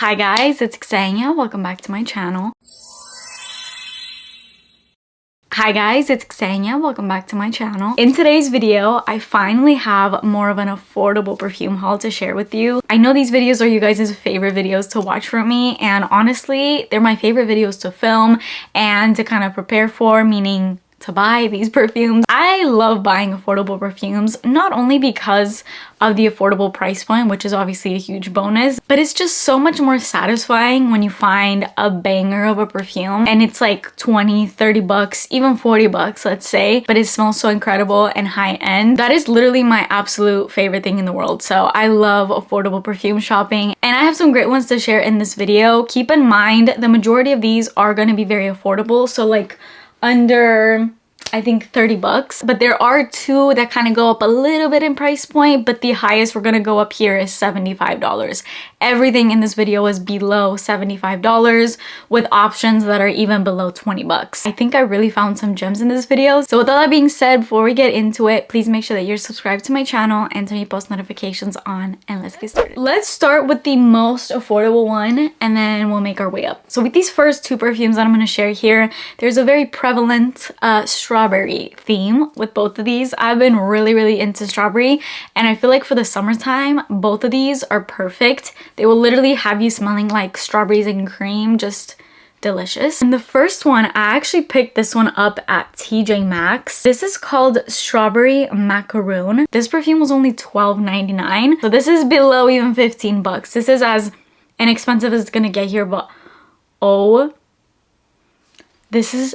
Hi guys, it's Xenia. Welcome back to my channel. In today's video, I finally have more of an affordable perfume haul to share with you. I know these videos are you guys' favorite videos to watch from me, and honestly, they're my favorite videos to film and to kind of prepare for, meaning to buy these perfumes. I love buying affordable perfumes, not only because of the affordable price point, which is obviously a huge bonus, but it's just so much more satisfying when you find a banger of a perfume and it's like 20, 30 bucks, even 40 bucks, let's say, but it smells so incredible and high end. That is literally my absolute favorite thing in the world. So I love affordable perfume shopping, and I have some great ones to share in this video. Keep in mind, the majority of these are going to be very affordable. So like under, I think, 30 bucks, but there are two that kind of go up a little bit in price point, but the highest we're gonna go up here is $75. Everything in this video is below $75 with options that are even below 20 bucks. I think I really found some gems in this video. So with all that being said, before we get into it, please make sure that you're subscribed to my channel and turn your post notifications on, and let's get started. Let's start with the most affordable one and then we'll make our way up. So with these first two perfumes that I'm going to share here, there's a very prevalent strawberry theme with both of these. I've been really into strawberry, and I feel like for the summertime, both of these are perfect. They will literally have you smelling like strawberries and cream, just delicious. And the first one, I actually picked this one up at TJ Maxx. This is called Strawberry Macaroon. This perfume was only $12.99, so this is below even 15 bucks. This is as inexpensive as it's gonna get here, but oh, this is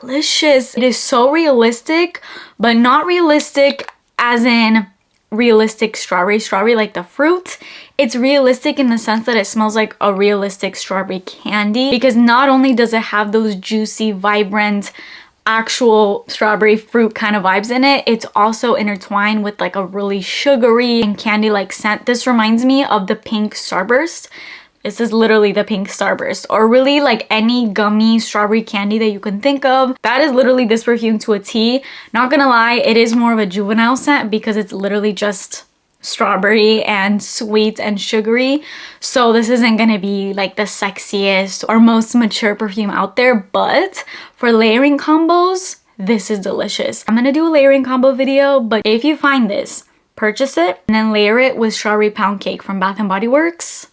delicious. It is so realistic, but not realistic as in realistic strawberry like the fruit. It's realistic in the sense that it smells like a realistic strawberry candy, because not only does it have those juicy, vibrant, actual strawberry fruit kind of vibes in it, it's also intertwined with like a really sugary and candy-like scent. This reminds me of the pink Starburst. This is literally the pink Starburst, or really like any gummy strawberry candy that you can think of. That is literally this perfume to a T. Not gonna lie, it is more of a juvenile scent because it's literally just strawberry and sweet and sugary. So this isn't gonna be like the sexiest or most mature perfume out there, but for layering combos, this is delicious. I'm gonna do a layering combo video, but if you find this, purchase it and then layer it with Strawberry Pound Cake from Bath & Body Works.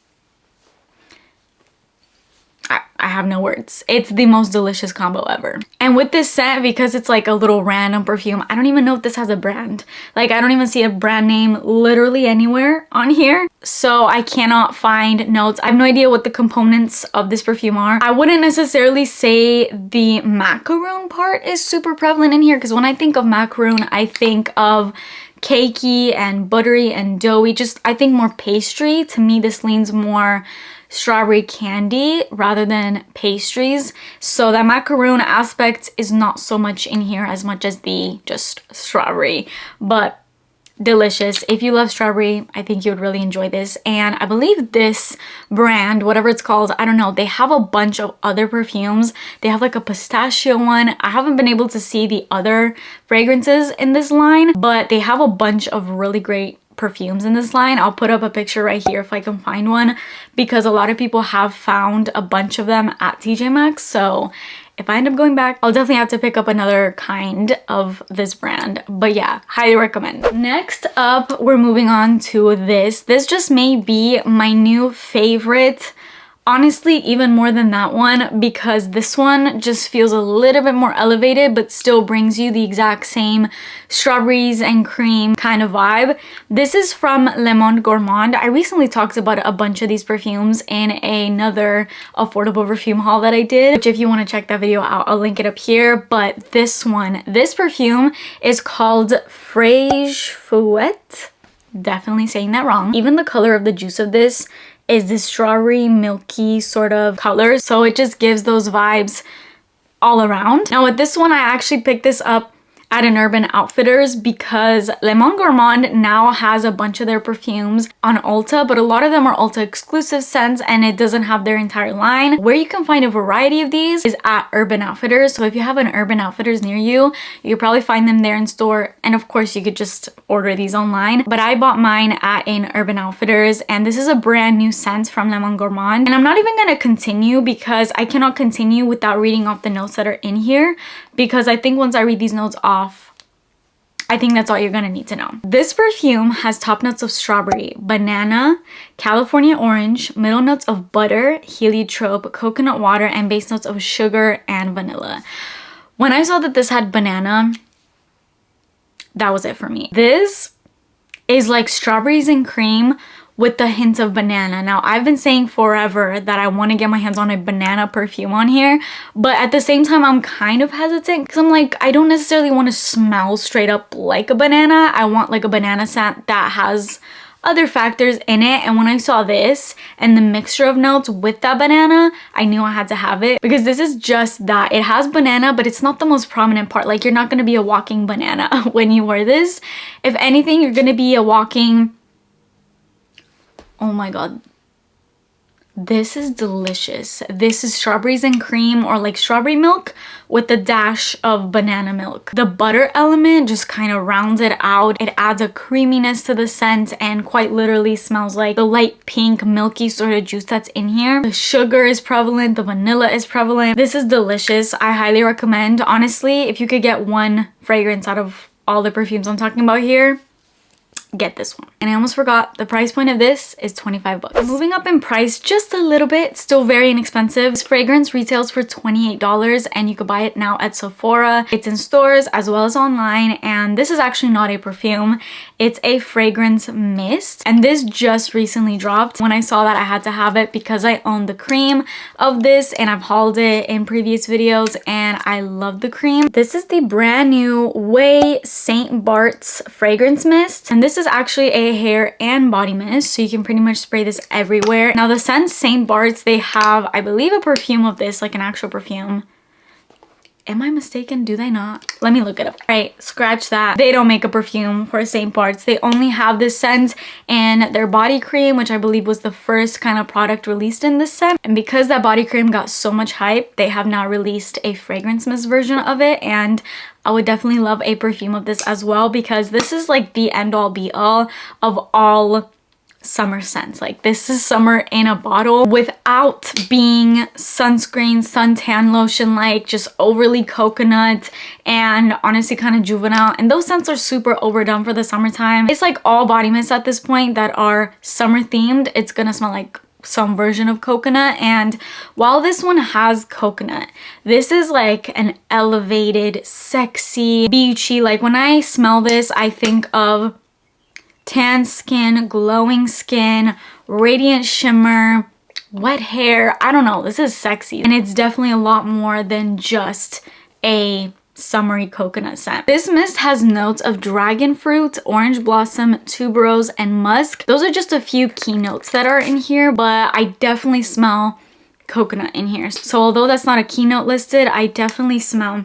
I have no words. It's the most delicious combo ever. And with this scent, because it's like a little random perfume, I don't even know if this has a brand. Like, I don't even see a brand name literally anywhere on here. So I cannot find notes. I have no idea what the components of this perfume are. I wouldn't necessarily say the macaroon part is super prevalent in here, because when I think of macaroon, I think of cakey and buttery and doughy. Just, I think more pastry. To me, this leans more strawberry candy rather than pastries, so that macaroon aspect is not so much in here as much as the just strawberry, but delicious. If you love strawberry, I think you would really enjoy this. And I believe this brand, whatever it's called, I don't know, they have a bunch of other perfumes. They have like a pistachio one. I haven't been able to see the other fragrances in this line, but they have a bunch of really great perfumes in this line. I'll put up a picture right here if I can find one, because a lot of people have found a bunch of them at TJ Maxx. So if I end up going back, I'll definitely have to pick up another kind of this brand. But yeah, highly recommend. Next up, we're moving on to this. This just may be my new favorite. Honestly, even more than that one, because this one just feels a little bit more elevated, but still brings you the exact same strawberries and cream kind of vibe. This is from Le Monde Gourmand. I recently talked about a bunch of these perfumes in another affordable perfume haul that I did, which if you want to check that video out, I'll link it up here. But this one, this perfume is called Fraise Fouette. Definitely saying that wrong. Even the color of the juice of this is this strawberry milky sort of color, so it just gives those vibes all around. Now with this one, I actually picked this up at an Urban Outfitters because Le Monde Gourmand now has a bunch of their perfumes on Ulta, but a lot of them are Ulta exclusive scents and it doesn't have their entire line. Where you can find a variety of these is at Urban Outfitters. So if you have an Urban Outfitters near you, you could probably find them there in store. And of course, you could just order these online. But I bought mine at an Urban Outfitters, and this is a brand new scent from Le Monde Gourmand. And I'm not even gonna continue because I cannot continue without reading off the notes that are in here, because I think once I read these notes off, I think that's all you're gonna need to know. This perfume has top notes of strawberry, banana, California orange, middle notes of butter, heliotrope, coconut water, and base notes of sugar and vanilla. When I saw that this had banana, that was it for me. This is like strawberries and cream with the hint of banana. Now, I've been saying forever that I want to get my hands on a banana perfume on here, but at the same time, I'm kind of hesitant because I'm like, I don't necessarily want to smell straight up like a banana. I want like a banana scent that has other factors in it. And when I saw this and the mixture of notes with that banana, I knew I had to have it because this is just that. It has banana, but it's not the most prominent part. Like, you're not going to be a walking banana when you wear this. If anything, you're going to be a walking... Oh my god, this is delicious. This is strawberries and cream, or like strawberry milk with a dash of banana milk. The butter element just kind of rounds it out. It adds a creaminess to the scent and quite literally smells like the light pink milky sort of juice that's in here. The sugar is prevalent, the vanilla is prevalent. This is delicious. I highly recommend. Honestly, if you could get one fragrance out of all the perfumes I'm talking about here, get this one. And I almost forgot, the price point of this is 25 bucks. Moving up in price just a little bit, still very inexpensive. This fragrance retails for $28 and you could buy it now at Sephora. It's in stores as well as online, and this is actually not a perfume. It's a fragrance mist, and this just recently dropped. When I saw that, I had to have it because I own the cream of this and I've hauled it in previous videos and I love the cream. This is the brand new Way St. Bart's fragrance mist, and this is actually a hair and body mist, so you can pretty much spray this everywhere. Now the scent St. Bart's, they have, I believe, a perfume of this, like an actual perfume. Am I mistaken? Do they not? Let me look it up. All right, scratch that. They don't make a perfume for St. Bart's. They only have this scent and their body cream, which I believe was the first kind of product released in this scent. And because that body cream got so much hype, they have now released a fragrance mist version of it. And I would definitely love a perfume of this as well, because this is like the end all be all of all summer scents. Like, this is summer in a bottle without being sunscreen, suntan lotion, like just overly coconut and honestly kind of juvenile. And those scents are super overdone for the summertime. It's like all body mists at this point that are summer themed, it's gonna smell like some version of coconut. And while this one has coconut, this is like an elevated, sexy, beachy, like when I smell this, I think of tan skin, glowing skin, radiant shimmer, wet hair. I don't know, this is sexy. And it's definitely a lot more than just a summery coconut scent. This mist has notes of dragon fruit, orange blossom, tuberose, and musk. Those are just a few key notes that are in here, but I definitely smell coconut in here. So although that's not a keynote listed, I definitely smell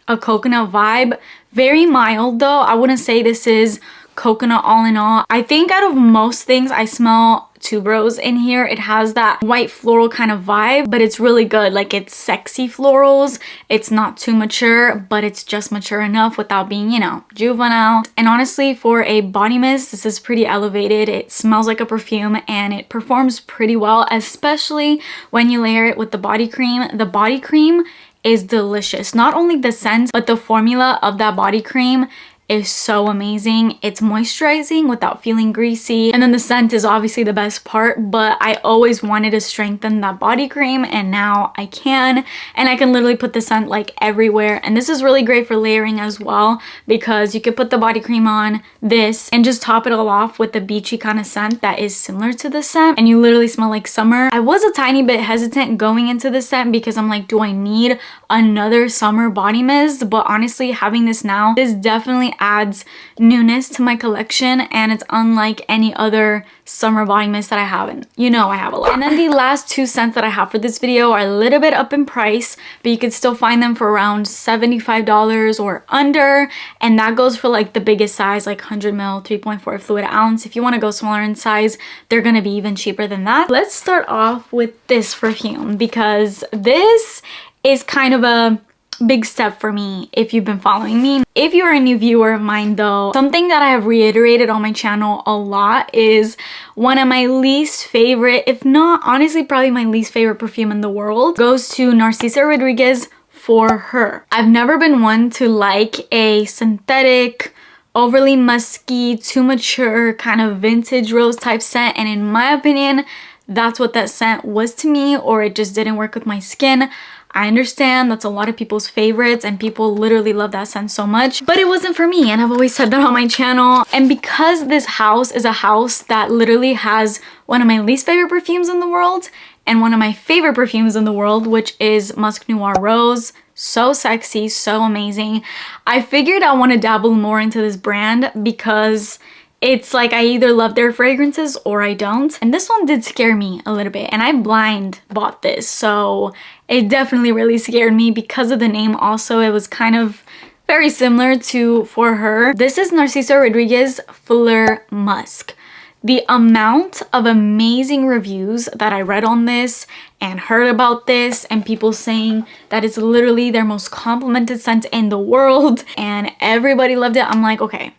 a coconut vibe. Very mild though. I wouldn't say this is coconut all in all. I think out of most things, I smell tuberose in here. It has that white floral kind of vibe, but it's really good. Like, it's sexy florals. It's not too mature, but it's just mature enough without being, you know, juvenile. And honestly, for a body mist, this is pretty elevated. It smells like a perfume and it performs pretty well, especially when you layer it with the body cream. The body cream is delicious. Not only the scent, but the formula of that body cream is so amazing. It's moisturizing without feeling greasy, and then the scent is obviously the best part, but I always wanted to strengthen that body cream and now I can, and I can literally put the scent like everywhere. And this is really great for layering as well, because you could put the body cream on this and just top it all off with the beachy kind of scent that is similar to the scent, and you literally smell like summer. I was a tiny bit hesitant going into the scent because I'm like, do I need another summer body mist? But honestly, having this now, this definitely definitely adds newness to my collection, and it's unlike any other summer body mist that I have, and you know I have a lot. And then the last two scents that I have for this video are a little bit up in price, but you could still find them for around $75 or under, and that goes for like the biggest size, like 100 ml 3.4 fluid ounce. If you want to go smaller in size, they're gonna be even cheaper than that. Let's start off with this perfume, because this is kind of a big step for me if you've been following me. If you're a new viewer of mine though, something that I have reiterated on my channel a lot is one of my least favorite, if not honestly probably my least favorite perfume in the world, goes to Narciso Rodriguez For Her. I've never been one to like a synthetic, overly musky, too mature kind of vintage rose type scent, and in my opinion that's what that scent was to me, or it just didn't work with my skin. I understand that's a lot of people's favorites and people literally love that scent so much, but it wasn't for me, and I've always said that on my channel. And because this house is a house that literally has one of my least favorite perfumes in the world and one of my favorite perfumes in the world, which is Musk Noir Rose, so sexy, so amazing, I figured I want to dabble more into this brand because it's like I either love their fragrances or I don't. And this one did scare me a little bit, and I blind bought this, so it definitely really scared me because of the name. Also, it was kind of very similar to For Her. This is Narciso Rodriguez Fleur Musk. The amount of amazing reviews that I read on this and heard about this, and people saying that it's literally their most complimented scent in the world and everybody loved it, I'm like, okay,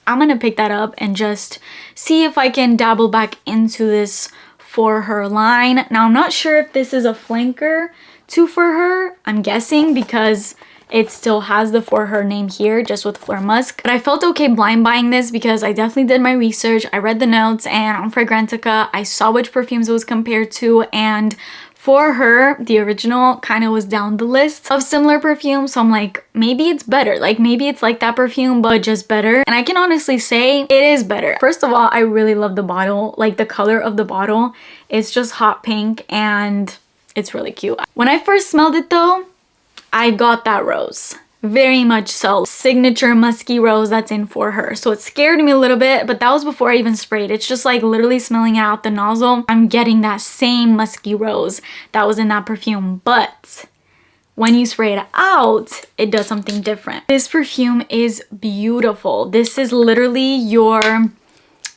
I'm gonna pick that up and just see if I can dabble back into this For Her line. Now, I'm not sure if this is a flanker to For Her. I'm guessing because it still has the For Her name here, just with Fleur Musk. But I felt okay blind buying this because I definitely did my research. I read the notes, and on Fragrantica, I saw which perfumes it was compared to, and For Her, the original, kind of was down the list of similar perfumes. So I'm like, maybe it's better. Like maybe it's like that perfume, but just better. And I can honestly say it is better. First of all, I really love the bottle. Like the color of the bottle, it's just hot pink and it's really cute. When I first smelled it though, I got that rose. Very much so. Signature musky rose that's in For Her. So it scared me a little bit, but that was before I even sprayed. It's just like literally smelling out the nozzle, I'm getting that same musky rose that was in that perfume. But when you spray it out, it does something different. This perfume is beautiful. This is literally your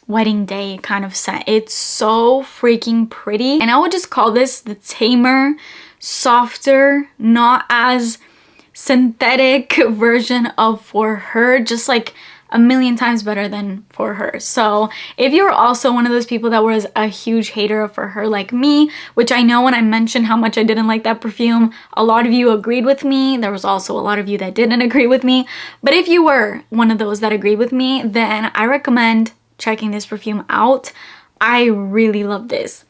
wedding day kind of scent. It's so freaking pretty. And I would just call this the tamer, softer, not as synthetic version of For Her, just like a million times better than For Her. So if you're also one of those people that was a huge hater of For Her like me, which I know when I mentioned how much I didn't like that perfume, a lot of you agreed with me. There was also a lot of you that didn't agree with me. But if you were one of those that agreed with me, then I recommend checking this perfume out. I really love this.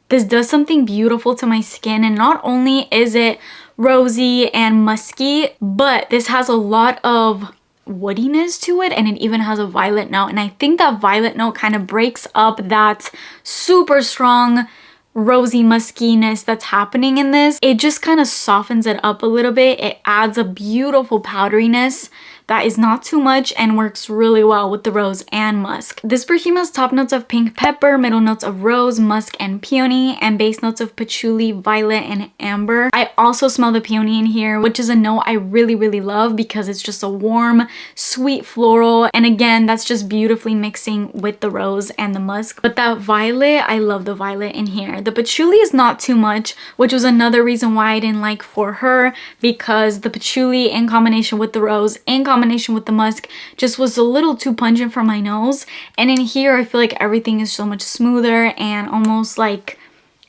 This does something beautiful to my skin, and not only is it rosy and musky, but this has a lot of woodiness to it, and it even has a violet note. And I think that violet note kind of breaks up that super strong rosy muskiness that's happening in this. It just kind of softens it up a little bit. It adds a beautiful powderiness that is not too much and works really well with the rose and musk. This perfume has top notes of pink pepper, middle notes of rose, musk, and peony, and base notes of patchouli, violet, and amber. I also smell the peony in here, which is a note I really, really love because it's just a warm, sweet floral. And again, that's just beautifully mixing with the rose and the musk. But that violet, I love the violet in here. The patchouli is not too much, which was another reason why I didn't like For Her, because the patchouli in combination with the rose, in combination with the musk, just was a little too pungent for my nose. And in here, I feel like everything is so much smoother and almost like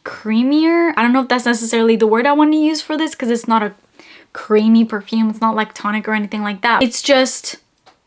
creamier. I don't know if that's necessarily the word I want to use for this because it's not a creamy perfume. It's not like tonic or anything like that. It's just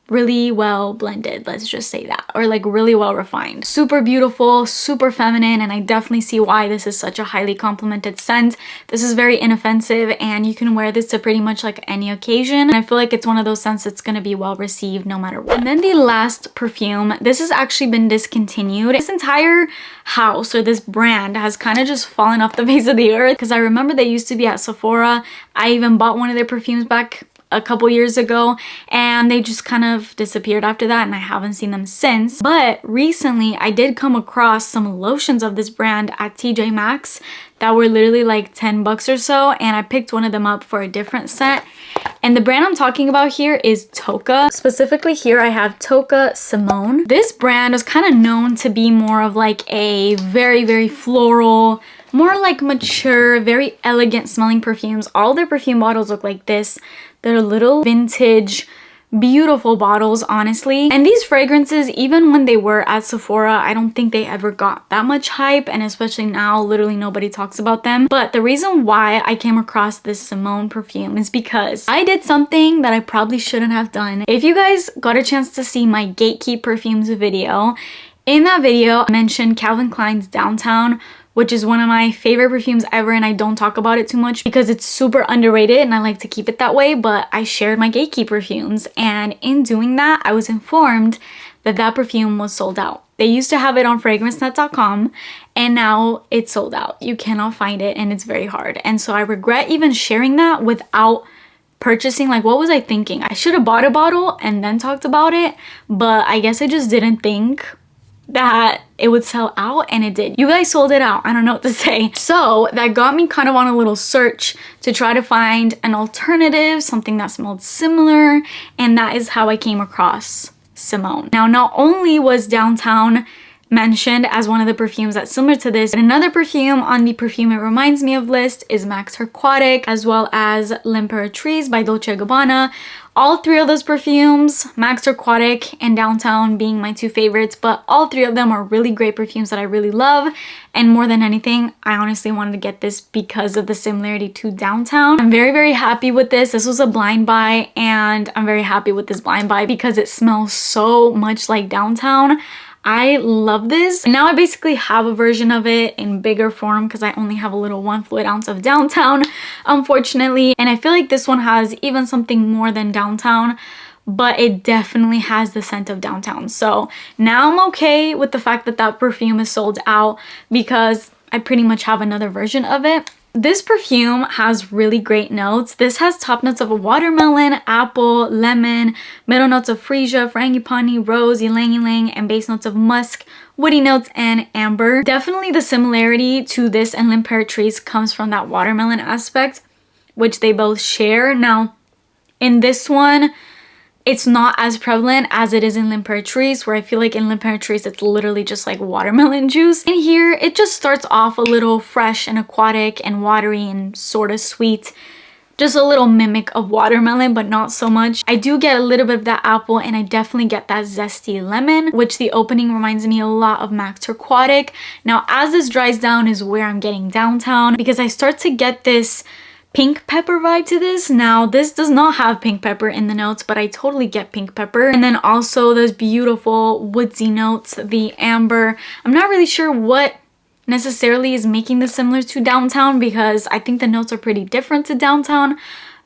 really well blended, let's just say that, or like really well refined. Super beautiful, super feminine, and I definitely see why this is such a highly complimented scent. This is very inoffensive and you can wear this to pretty much like any occasion, and I feel like it's one of those scents that's going to be well received no matter what. And then the last perfume, this has actually been discontinued. This entire house or this brand has kind of just fallen off the face of the earth because I remember they used to be at Sephora. I even bought one of their perfumes back a couple years ago, and they just kind of disappeared after that, and I haven't seen them since. But recently I did come across some lotions of this brand at TJ Maxx that were literally like 10 bucks or so, and I picked one of them up for a different scent. And the brand I'm talking about here is Tocca. Specifically here I have Tocca Simone. This brand is kind of known to be more of like a very floral, more like mature, very elegant smelling perfumes. All their perfume bottles look like this. They're little vintage, beautiful bottles, honestly. And these fragrances, even when they were at Sephora, I don't think they ever got that much hype, and especially now literally nobody talks about them. But the reason why I came across this Simone perfume is because I did something that I probably shouldn't have done. If you guys got a chance to see my Gatekeep Perfumes video, in that video I mentioned Calvin Klein's Downtown, which is one of my favorite perfumes ever, and I don't talk about it too much because it's super underrated and I like to keep it that way. But I shared my Gatekeep perfumes, and in doing that I was informed that that perfume was sold out. They used to have it on fragrancenet.com, and now it's sold out. You cannot find it, and it's very hard. And so I regret even sharing that without purchasing. Like, what was I thinking? I should have bought a bottle and then talked about it, but I guess I just didn't think that it would sell out, and it did. You guys sold it out. I don't know what to say. So that got me kind of on a little search to try to find an alternative, something that smelled similar, and that is how I came across Simone. Now, not only was Downtown mentioned as one of the perfumes that's similar to this, but another perfume on the Perfume It Reminds Me Of list is Max Aquatic, as well as L'Imperatrice by Dolce & Gabbana. All three of those perfumes, Max Aquatic and Downtown being my two favorites, but all three of them are really great perfumes that I really love. And more than anything, I honestly wanted to get this because of the similarity to Downtown. I'm very happy with this. This was a blind buy, and I'm very happy with this blind buy because it smells so much like Downtown. I love this. And now I basically have a version of it in bigger form because I only have a little 1 fluid ounce of Downtown, unfortunately. And I feel like this one has even something more than Downtown, but it definitely has the scent of Downtown. So now I'm okay with the fact that that perfume is sold out because I pretty much have another version of it. This perfume has really great notes. This has top notes of a watermelon, apple, lemon, middle notes of freesia, frangipani, rose, ylang ylang, and base notes of musk, woody notes, and amber. Definitely the similarity to this and L'Imperatrice comes from that watermelon aspect, which they both share. Now, in this one, it's not as prevalent as it is in L'Imperatrice, where I feel like in L'Imperatrice it's literally just like watermelon juice. In here, it just starts off a little fresh and aquatic and watery and sort of sweet. Just a little mimic of watermelon, but not so much. I do get a little bit of that apple, and I definitely get that zesty lemon, which the opening reminds me a lot of Max Aquatic. Now, as this dries down is where I'm getting Downtown, because I start to get this pink pepper vibe to this. Now, this does not have pink pepper in the notes, but I totally get pink pepper. And then also those beautiful woodsy notes, the amber. I'm not really sure what necessarily is making this similar to Downtown because I think the notes are pretty different to Downtown,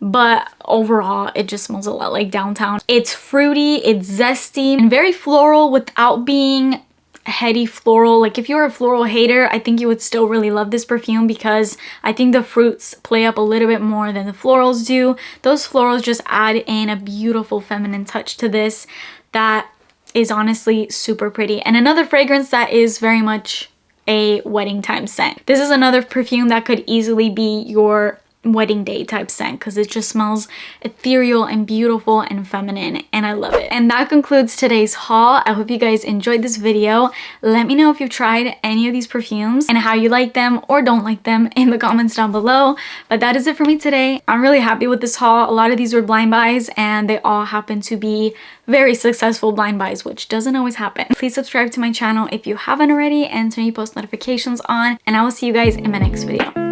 but overall it just smells a lot like Downtown. It's fruity, it's zesty, and very floral without being heady floral. Like, if you're a floral hater, I think you would still really love this perfume because I think the fruits play up a little bit more than the florals do. Those florals just add in a beautiful feminine touch to this that is honestly super pretty. And another fragrance that is very much a wedding time scent. This is another perfume that could easily be your wedding day type scent because it just smells ethereal and beautiful and feminine, and I love it. And that concludes today's haul. I hope you guys enjoyed this video. Let me know if you've tried any of these perfumes and how you like them or don't like them in the comments down below. But that is it for me today. I'm really happy with this haul. A lot of these were blind buys, and they all happen to be very successful blind buys, which doesn't always happen. Please subscribe to my channel if you haven't already and turn your post notifications on, and I will see you guys in my next video.